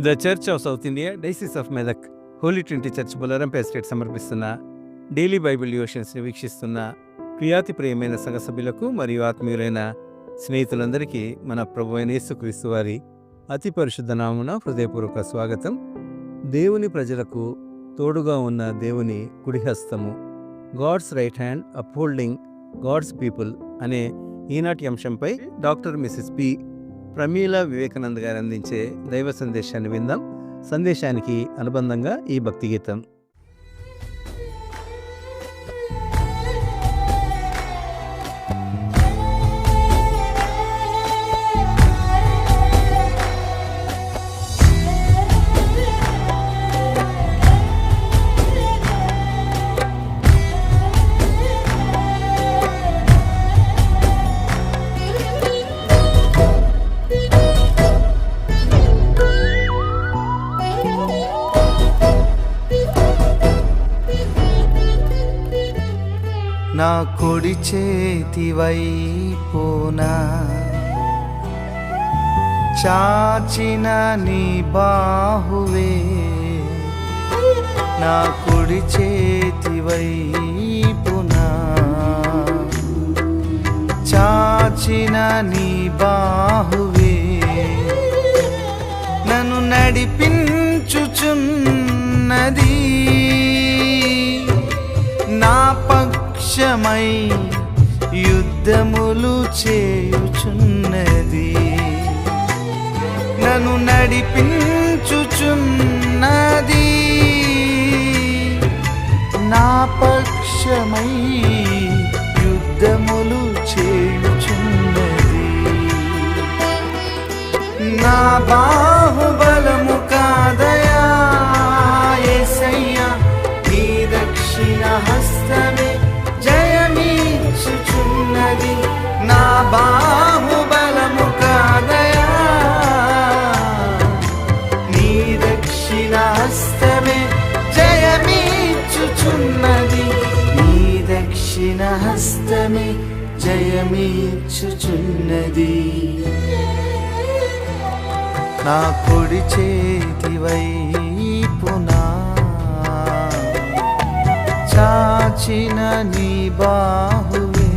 The church of south India diocese of Medak holy trinity church Bollarampet స్టేట్ సమర్పిస్తున్న daily bible డివోషన్స్ని వీక్షిస్తున్న ప్రియాతి ప్రియమైన సంఘ సభ్యులకు మరియు ఆత్మీయులైన స్నేహితులందరికీ మన ప్రభు అయిన యేసుక్రీస్తు వారి అతి పరిశుద్ధ నామమున హృదయపూర్వక స్వాగతం. దేవుని ప్రజలకు తోడుగా ఉన్న దేవుని కుడిహస్తము, God's right hand upholding God's people అనే ఈనాటి అంశంపై doctor mrs P Pramila Vivekanand గారు అందించే దైవ సందేశాన్ని విందాం. సందేశానికి అనుబంధంగా ఈ భక్తి గీతం. నా కుడి చేతి వైపునా చాచిన నీ బాహువే, నా కుడి చేతి వైపునా చాచిన నీ బాహువే, నన్ను నడిపించుచున్నది, నా పక్షమై యుద్ధములు చేయుచున్నది, నన్ను నడిపించుచున్నది, నా పక్షమై యుద్ధములు చేయుచున్నది. నా బాహుబలము కాదయా యేసయ్యా, నీ దక్షిణ హస్తమే జయమిచ్చుచున్నది. నా బాహుబలము కాదయా, నీ దక్షిణ హస్తమే జయమిచ్చుచున్నది, నీ దక్షిణ హస్తమే జయమిచ్చుచున్నది. నా కుడి చేతి వైపునా చాచిన నీ బాహువే,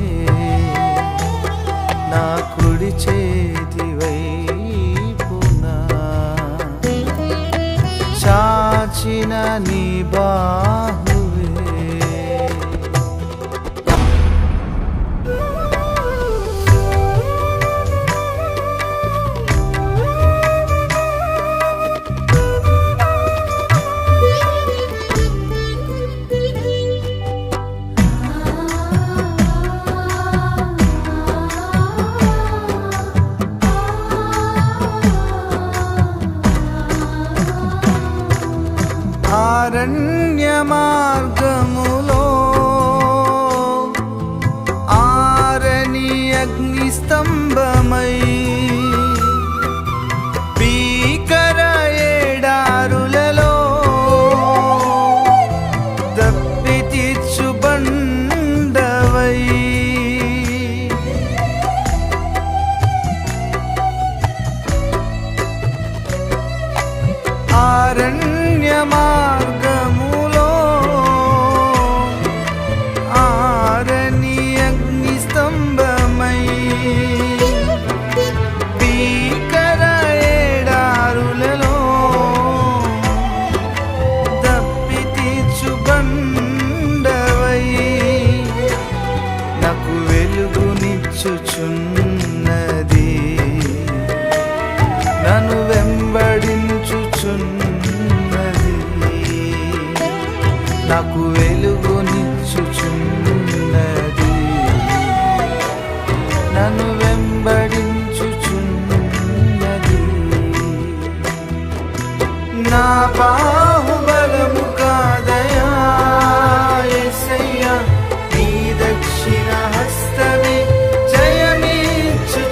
నా కుడి చేతి వైపునా చాచిన నీ బాహువే. అరణ్య మార్గములో ఆరని అగ్ని స్తంభమై, భీకర ఎడారులలో దప్పి తీర్చు బండవై, అరణ్య మార్గములో ఆరని అగ్ని స్తంభమై, భీకర ఎడారులలో దప్పి తీర్చు బండవై, నాకు వెలుగునిచ్చుచున్నది, నన్ను వెంబడించుచున్నది, నాకు వెలుగునిచ్చుచున్నది, నన్ను వెంబడించుచున్నది. నా బాహుబలము కాదయా యేసయ్యా, నీ దక్షిణ హస్తమే జయమిచ్చుచున్నది.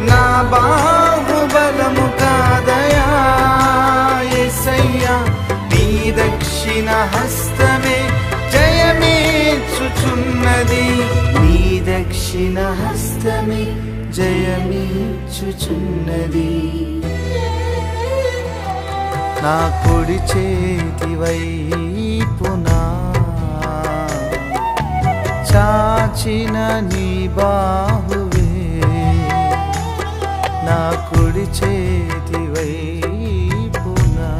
నా బాహుబలము కాదయా యేసయ్యా, నీ దక్షిణ హస్తమే జయమిచ్చుచున్నది, నీ దక్షిణ హస్తమే జయమిచ్చుచున్నది. నా కుడి చేతి వైపునా చాచిన నీ బాహువే, నా కుడి చేతి వైపునా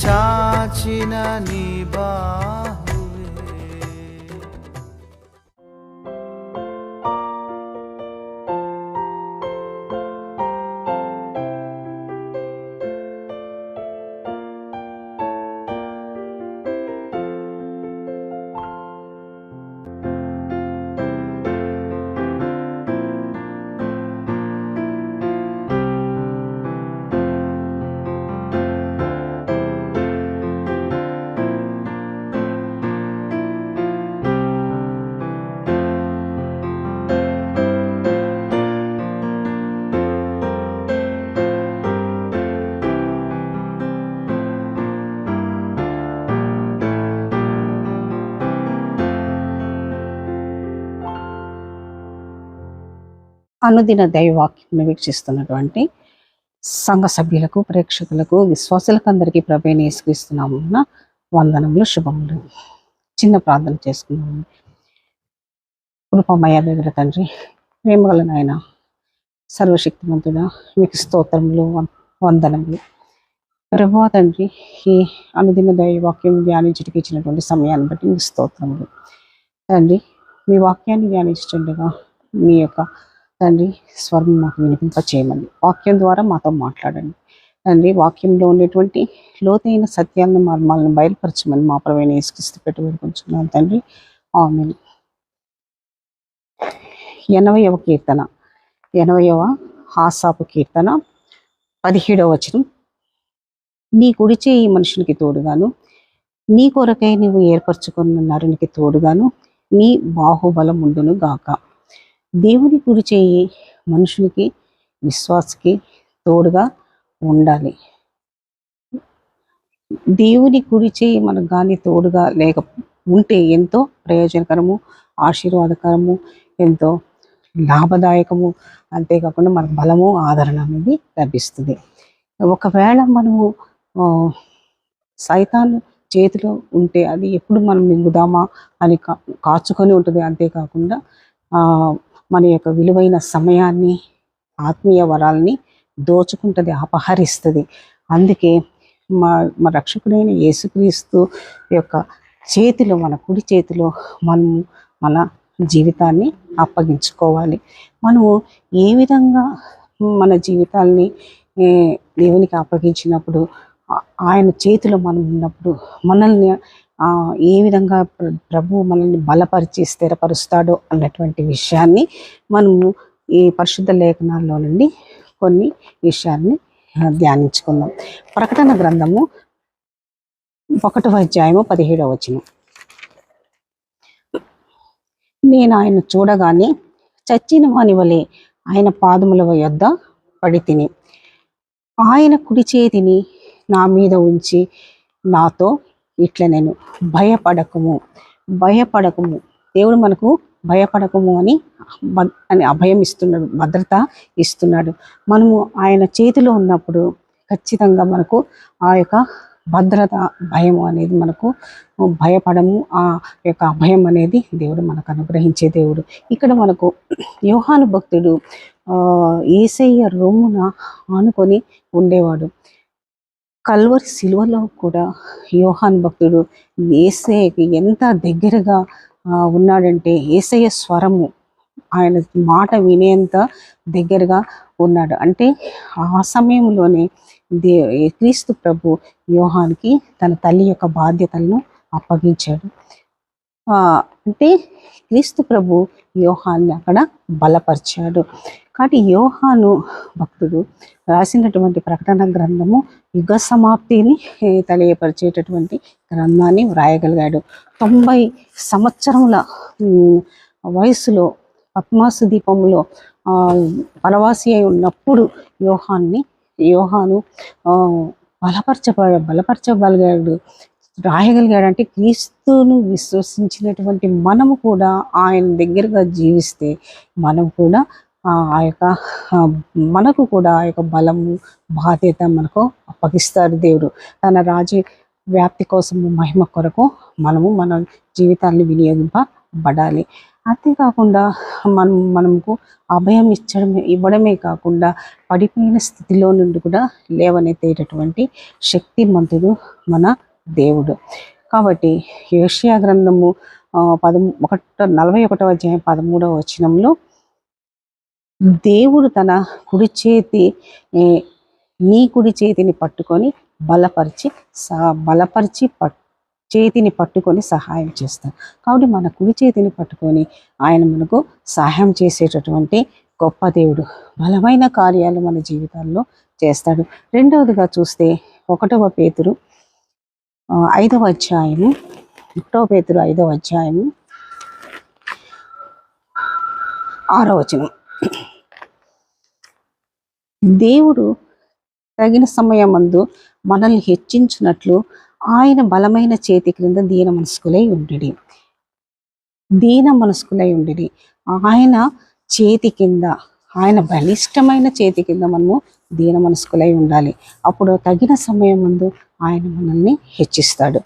చాచిన నీ బాహువే. అనుదిన దైవవాక్యం వీక్షిస్తున్నటువంటి సంఘ సభ్యులకు, ప్రేక్షకులకు, విశ్వాసులకు అందరికీ ప్రభువైన యేసుక్రీస్తు నామమున వందనములు, శుభములు. చిన్న ప్రార్థన చేసుకున్నాము. కృపమయ దేవుని తండ్రి, ప్రేమగల నాయన, సర్వశక్తిమంతుడా, మీకు స్తోత్రములు, వందనములు. ప్రభువా తండ్రి, ఈ అనుదిన దైవవాక్యం ధ్యానించుటకు ఇచ్చినటువంటి సమయాన్ని బట్టి మీకు స్తోత్రములు. తండ్రి, మీ వాక్యాన్ని ధ్యానించుండగా మీ యొక్క తండ్రి స్వరం మాకు వినిపింప చేయమని, వాక్యం ద్వారా మాతో మాట్లాడండి తండ్రి. వాక్యంలో ఉండేటువంటి లోతైన సత్యాలను, మర్మాలను బయలుపరచమని మా ప్రభువైన యేసుక్రీస్తు పెట్టి వేడుకొంచున్నాను తండ్రి. ఆమేన్. 80వ కీర్తన, 80వ ఆసాపు కీర్తన, 17వ వచనం. నీ కుడి చేయి మనుషునికి తోడుగాను, నీ కొరకై నువ్వు ఏర్పరచుకున్న నరునికి తోడుగాను నీ బాహుబలం ఉండును గాక. దేవుని కుడి చేయి మనుషునికి, విశ్వాసకి తోడుగా ఉండాలి. దేవుని కుడి చేయి మనకు కానీ తోడుగా లేక ఉంటే ఎంతో ప్రయోజనకరము, ఆశీర్వాదకరము, ఎంతో లాభదాయకము. అంతేకాకుండా మనకు బలము, ఆదరణ అనేది లభిస్తుంది. ఒకవేళ మనము సైతాను చేతిలో ఉంటే అది ఎప్పుడు మనం మింగుదామా అని కాచుకొని ఉంటుంది. అంతేకాకుండా మన యొక్క విలువైన సమయాన్ని, ఆత్మీయ వరాలని దోచుకుంటుంది, అపహరిస్తుంది. అందుకే మా రక్షకుడైన యేసుక్రీస్తు యొక్క చేతిలో, మన కుడి చేతిలో మనము మన జీవితాన్ని అప్పగించుకోవాలి. మనము ఏ విధంగా మన జీవితాల్ని దేవునికి అప్పగించినప్పుడు, ఆయన చేతిలో మనం ఉన్నప్పుడు మనల్ని ఏ విధంగా ప్రభు మనల్ని బలపరిచి స్థిరపరుస్తాడో అన్నటువంటి విషయాన్ని మనము ఈ పరిశుద్ధ లేఖనాల్లో నుండి కొన్ని విషయాన్ని ధ్యానించుకుందాం. ప్రకటన గ్రంథము 1వ అధ్యాయము 17వ వచనం. నేను ఆయన చూడగానే చచ్చిన వాని వలె ఆయన పాదముల యొద్ద పడి తిని, ఆయన కుడి చేతిని నా మీద ఉంచి నాతో ఇట్లా, నేను భయపడకము, భయపడకము. దేవుడు మనకు భయపడకము అని అభయం ఇస్తున్నాడు, భద్రత ఇస్తున్నాడు. మనము ఆయన చేతిలో ఉన్నప్పుడు ఖచ్చితంగా మనకు ఆ యొక్క భద్రత, భయం అనేది మనకు భయపడము. ఆ యొక్క అభయం అనేది దేవుడు మనకు అనుగ్రహించే దేవుడు. ఇక్కడ మనకు యోహాను భక్తుడు యేసయ్య రొమ్మున ఆనుకొని ఉండేవాడు. కల్వరి సిలువలో కూడా యోహాను భక్తుడు యేసయ్యకి ఎంత దగ్గరగా ఉన్నాడంటే, యేసయ్య స్వరము, ఆయన మాట వినేంత దగ్గరగా ఉన్నాడు. అంటే ఆ సమయంలోనే క్రీస్తు ప్రభు యోహానికి తన తల్లి యొక్క బాధ్యతలను అప్పగించాడు. అంటే క్రీస్తు ప్రభు యోహాన్ని అక్కడ బలపరిచాడు. కాబట్టి యోహాను భక్తుడు రాసినటువంటి ప్రకటన గ్రంథము యుగ సమాప్తిని తెలియపరిచేటటువంటి గ్రంథాన్ని వ్రాయగలిగాడు. 90 సంవత్సరముల వయసులో పద్మాసు దీపంలో వనవాసి అయి ఉన్నప్పుడు యోహాను బలపరచగలిగాడు, రాయగలిగాడంటే క్రీస్తును విశ్వసించినటువంటి మనము కూడా ఆయన దగ్గరగా జీవిస్తే మనం కూడా ఆ యొక్క ఆ, మనకు కూడా ఆ యొక్క బలము బాధ్యత మనకు అప్పగిస్తాడు దేవుడు. తన రాజ్య వ్యాప్తి కోసము మహిమ కొరకు మన జీవితాన్ని వినియోగింపబడాలి. అంతేకాకుండా మనకు అభయం ఇవ్వడమే కాకుండా పడిపోయిన స్థితిలో నుండి కూడా లేవనెత్తేటటువంటి శక్తిమంతుడు మన దేవుడు. కాబట్టి యెషయా గ్రంథము 41వ అధ్యాయం 13వ వచనంలో దేవుడు తన కుడి చేతి నీ కుడి చేతిని పట్టుకొని బలపరిచి చేతిని పట్టుకొని సహాయం చేస్తాడు. కాబట్టి మన కుడి చేతిని పట్టుకొని ఆయన మనకు సహాయం చేసేటటువంటి గొప్ప దేవుడు. బలమైన కార్యాలు మన జీవితాల్లో చేస్తాడు. రెండవదిగా చూస్తే 1 పేతురు 5వ అధ్యాయము 1 పేతురు 5వ అధ్యాయము 6వ వచనం. దేవుడు తగిన సమయమందు మనల్ని హెచ్చించున్నట్లు ఆయన బలమైన చేతి క్రింద దీన మనస్కులై ఉండిడి. ఆయన చేతి కింద, ఆయన బలిష్టమైన చేతి కింద మనము దీన మనస్కులై ఉండాలి. అప్పుడు తగిన సమయం ముందు ఆయన మనల్ని హెచ్చిస్తాడు.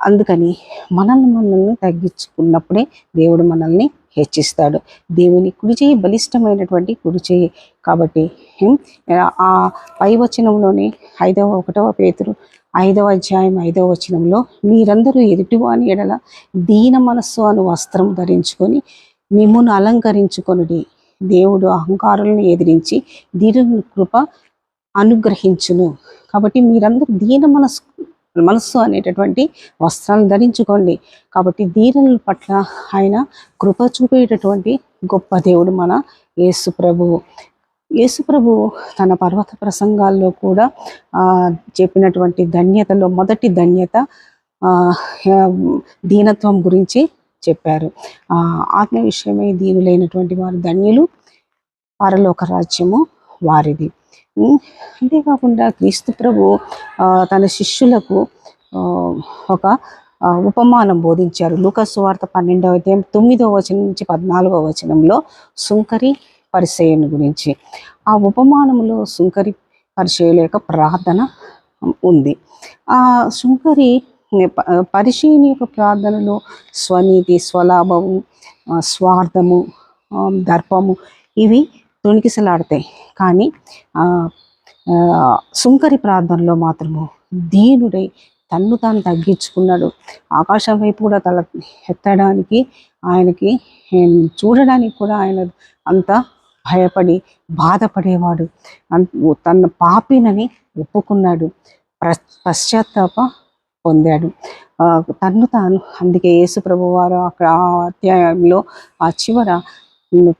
అందుకని మనల్ని తగ్గించుకున్నప్పుడే దేవుడు మనల్ని హెచ్చిస్తాడు. దేవుని కుడి చేయి బలిష్టమైనటువంటి కుడి చేయి. కాబట్టి ఆ పై వచనంలోనే 1 పేతురు 5వ అధ్యాయం 5వ వచనంలో మీరందరూ ఎదుటివాని ఎడల దీన మనస్సు అను వస్త్రం ధరించుకొని మిమ్మును అలంకరించుకొనుడి. దేవుడు అహంకారులను ఎదిరించి దీనుని కృప అనుగ్రహించును. కాబట్టి మీరందరూ దీన మనస్సు అనేటటువంటి వస్త్రాలను ధరించుకోండి. కాబట్టి దీనుల పట్ల ఆయన కృప చూపేటటువంటి గొప్ప దేవుడు మన యేసు ప్రభువు. యేసు ప్రభువు తన పర్వత ప్రసంగాల్లో కూడా చెప్పినటువంటి ధన్యతలో మొదటి ధన్యత దీనత్వం గురించి చెప్పారు. ఆత్మ విషయమై దీనులైనటువంటి వారు ధన్యులు, పరలోక రాజ్యము వారిది. అంతేకాకుండా క్రీస్తు ప్రభు తన శిష్యులకు ఒక ఉపమానం బోధించారు. లూకాసు సువార్త 12వ అధ్యాయం 9వ వచనం నుంచి 14వ వచనంలో సుంకరి పరిసయ్యుని గురించి. ఆ ఉపమానంలో సుంకరి పరిసయ్యుల యొక్క ప్రార్థన ఉంది. ఆ సుంకరి పరిసయ్యుని యొక్క ప్రార్థనలో స్వనీతి, స్వలాభము, స్వార్థము, దర్పము ఇవి తొణికిసలాడతాయి. కానీ సుంకరి ప్రార్థనలో మాత్రము దీనుడై తన్ను తాను తగ్గించుకున్నాడు. ఆకాశం వైపు కూడా తల ఎత్తడానికి, ఆయనకి చూడడానికి కూడా ఆయన అంత భయపడి బాధపడేవాడు. తన పాపినని ఒప్పుకున్నాడు, పశ్చాత్తాప పొందాడు. తన్ను తాను, అందుకే యేసు ప్రభు వారు అక్కడ ఆ అధ్యాయంలో ఆ చివర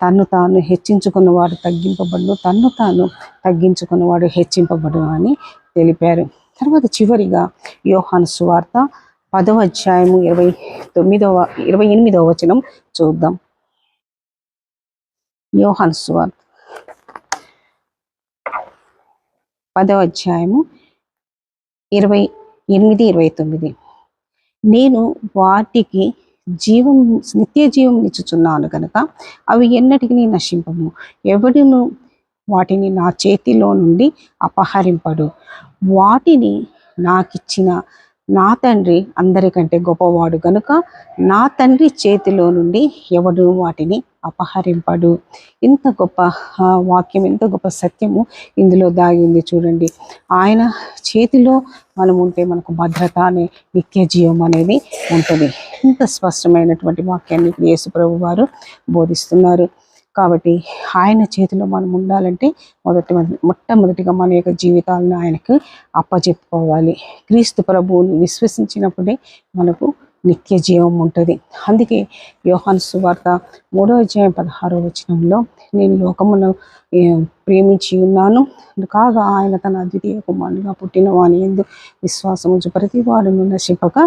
తన్ను తాను హెచ్చించుకున్నవాడు తగ్గింపబడును, తన్ను తాను తగ్గించుకున్నవాడు హెచ్చింపబడును అని తెలిపారు. తర్వాత చివరిగా యోహాను సువార్త 10వ అధ్యాయము 28వ వచనం చూద్దాం. యోహాను సువార్త 10వ అధ్యాయము 28-29. నేను వాటికి నిత్య జీవం ఇచ్చుచున్నాను కనుక అవి ఎన్నటికి నశింపము, ఎవడును వాటిని నా చేతిలో నుండి అపహరింపడు. వాటిని నాకిచ్చిన నా తండ్రి అందరికంటే గొప్పవాడు గనుక నా తండ్రి చేతిలో నుండి ఎవడు వాటిని అపహరింపడు. ఇంత గొప్ప వాక్యం, ఎంత గొప్ప సత్యము ఇందులో దాగి ఉంది చూడండి. ఆయన చేతిలో మనం ఉంటే మనకు భద్రత అనే నిత్య జీవం అనేది ఉంటుంది. ఇంత స్పష్టమైనటువంటి వాక్యాన్ని యేసు ప్రభు వారు బోధిస్తున్నారు. కాబట్టి ఆయన చేతిలో మనం ఉండాలంటే మొట్టమొదటిగా మన యొక్క జీవితాలను ఆయనకు అప్పచెప్పుకోవాలి. క్రీస్తు ప్రభువుని విశ్వసించినప్పుడే మనకు నిత్య జీవం ఉంటుంది. అందుకే యోహాను సువార్త 3వ అధ్యాయం 16వ వచనంలో నేను లోకమును ప్రేమించి ఉన్నాను కాగా ఆయన తన అద్వితీయ కుమారునిగా పుట్టిన వాని యందు విశ్వాసము ఉంచు ప్రతి వాడును నశింపక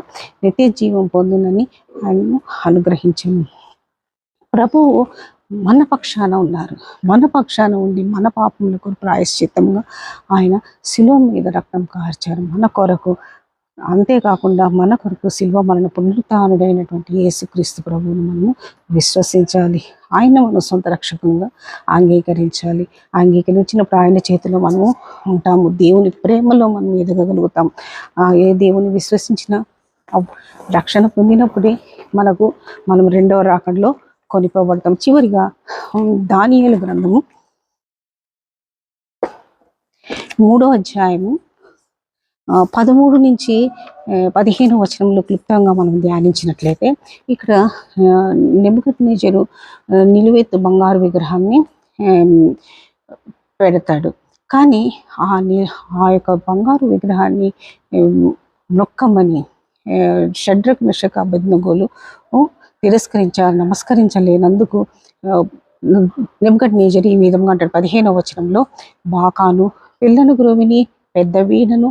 నిత్య జీవం పొందునని ఆయనను అనుగ్రహించను. ప్రభువు మన పక్షాన ఉన్నారు. మన పక్షాన ఉండి మన పాపములకు ప్రాయశ్చిత్తముగా ఆయన శిలువ మీద రక్తం కార్చారు మన కొరకు. అంతేకాకుండా మన కొరకు శిల్వ మరణ పునరుత్థానుడైనటువంటి యేసుక్రీస్తు ప్రభువును మనము విశ్వసించాలి. ఆయన మన సొంత రక్షకంగా అంగీకరించాలి. అంగీకరించినప్పుడు ఆయన చేతిలో మనము ఉంటాము. దేవుని ప్రేమలో మనం ఎదగగలుగుతాం. ఏ దేవుని విశ్వసించిన రక్షణ పొందినప్పుడే మనం రెండవ రాకడలో కొనిపోబడతాం. చివరిగా దానియేలు గ్రంథము 3వ అధ్యాయము 13 నుంచి 15 వచనంలో క్లుప్తంగా మనం ధ్యానించినట్లయితే ఇక్కడ నెబుకద్నెజరు నిలువెత్తు బంగారు విగ్రహాన్ని పెడతాడు. కానీ ఆ యొక్క బంగారు విగ్రహాన్ని నొక్కమని షడ్రక్ మెషక్ అబేద్నెగోలు తిరస్కరించారు. నమస్కరించలేనందుకు నెబుకద్నెజరు ఈ విధంగా అంటాడు 15వ వచనంలో, బాకాను, పిల్లను గ్రోవిని, పెద్ద వీణను,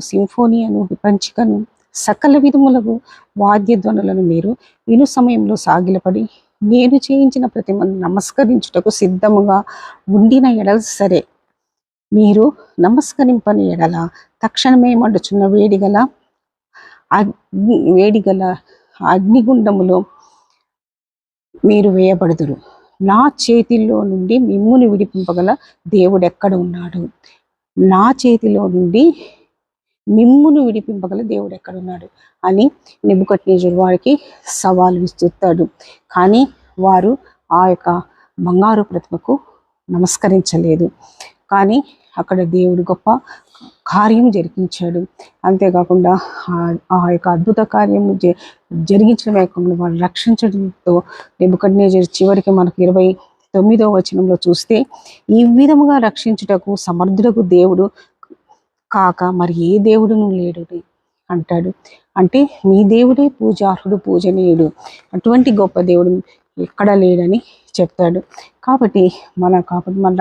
సింఫోనియను, విపంచికను, సకల విధములకు వాద్యధ్వనులను మీరు విను సమయంలో సాగిలపడి నేను చేయించిన ప్రతిమను నమస్కరించుటకు సిద్ధముగా ఉండిన ఎడల సరే, మీరు నమస్కరింపని ఎడల తక్షణమే మండుచున్న వేడిగల అగ్నిగుండములో మీరు వేయబడుదురు. నా చేతిలో నుండి మిమ్మును విడిపింపగల దేవుడు ఎక్కడ ఉన్నాడు? నా చేతిలో నుండి మిమ్మును విడిపింపగల దేవుడు ఎక్కడున్నాడు అని నెబుకద్నెజరు వారికి సవాలు విసురుతాడు. కానీ వారు ఆ యొక్క బంగారు ప్రతిమకు నమస్కరించలేదు. కానీ అక్కడ దేవుడు గొప్ప కార్యం జరిగించాడు. అంతేకాకుండా ఆ యొక్క అద్భుత కార్యము జరిగించడమే కాకుండా వాళ్ళు రక్షించడంతో నెబుకద్నెజరు చివరికి మనకు 29వ వచనంలో చూస్తే, ఈ విధముగా రక్షించుటకు సమర్థుడకు దేవుడు కాక మరి ఏ దేవుడును లేడు అంటాడు. అంటే మీ దేవుడే పూజార్హుడు, పూజనీయుడు, అటువంటి గొప్ప దేవుడు ఎక్కడా లేడని చెప్తాడు. కాబట్టి మన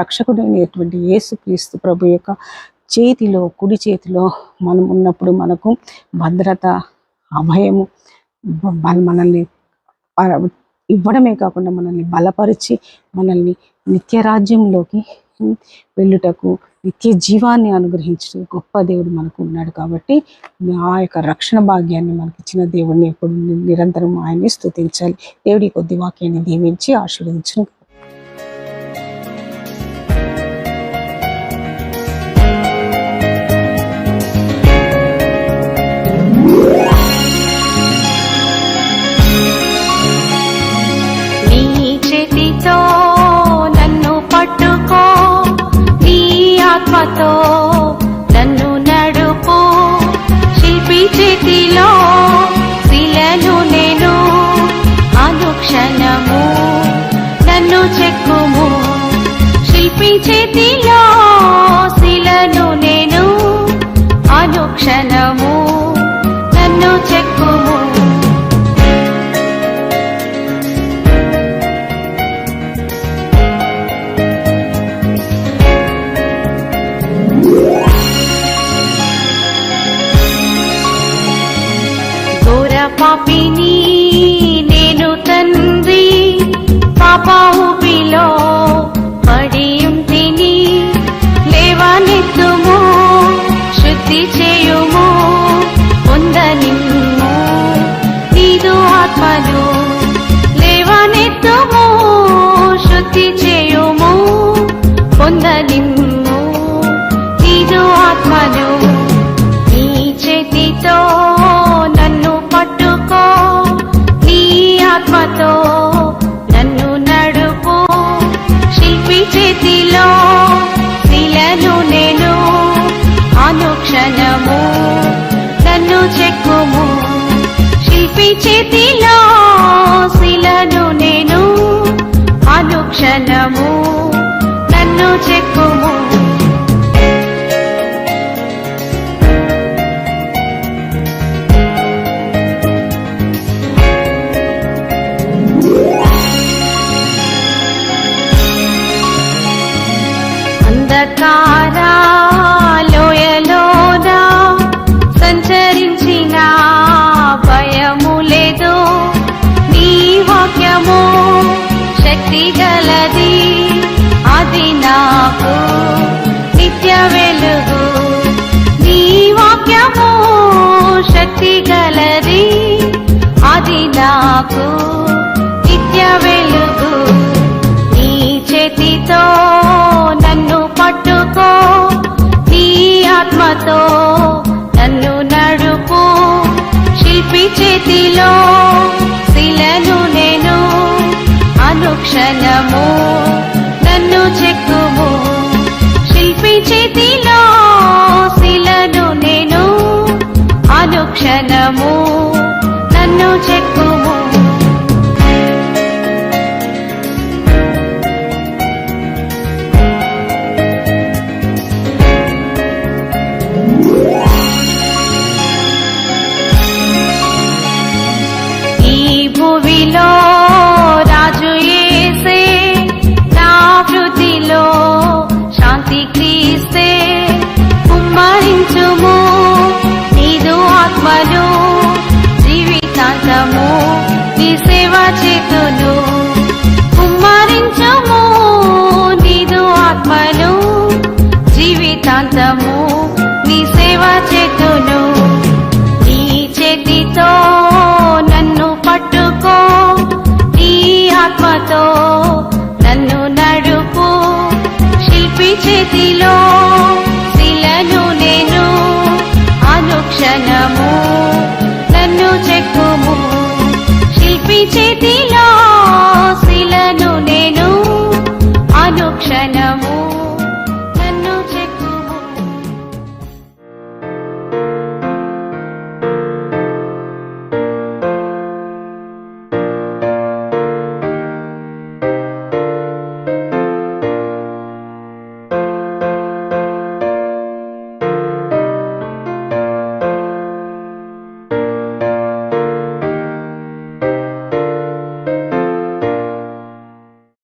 రక్షకుడైనటువంటి యేసుక్రీస్తు ప్రభు యొక్క చేతిలో, కుడి చేతిలో మనం ఉన్నప్పుడు మనకు భద్రత, అభయము మనల్ని ఇవ్వడమే కాకుండా మనల్ని బలపరిచి మనల్ని నిత్య రాజ్యంలోకి వెళ్ళుటకు, నిత్య జీవాన్ని అనుగ్రహించే గొప్ప దేవుడు మనకు ఉన్నాడు. కాబట్టి ఆ యొక్క రక్షణ భాగ్యాన్ని మనకి ఇచ్చిన దేవుడిని ఎప్పుడు నిరంతరం ఆయన్ని స్తుతించాలి. దేవుడి కొద్ది వాక్యాన్ని దీవించి ఆశీర్వదించును. నన్ను నడుపు, శిల్పి చేతిలో శిలను నేను, అనుక్షణము నన్ను చెక్కుము. శిల్పి చేతిలో శిలను నేను, అనుక్షణము నన్ను చెక్కుము. పాపిని నేను తండ్రి, పాప ఊపిలో పడి ఉంటిని, లేవనెత్తుము, శుద్ధి చేయుము, పొందనిమ్ము నీదు ఆత్మను. లేవనెత్తుము, శుద్ధి చేయుము, పొందనిమ్ము నీదు ఆత్మను. నీ చేతితో ఆత్మతో నన్ను నడుపు, శిల్పి చేతిలో శిలను నేను, అనుక్షణము నన్ను చెక్కుము. శిల్పి చేతిలో శిలను నేను, అనుక్షణము నన్ను చెక్కుము. శక్తి గలది, అది నాకు నిత్య వెలుగు. నీ చేతితో నన్ను పట్టుకో, నీ ఆత్మతో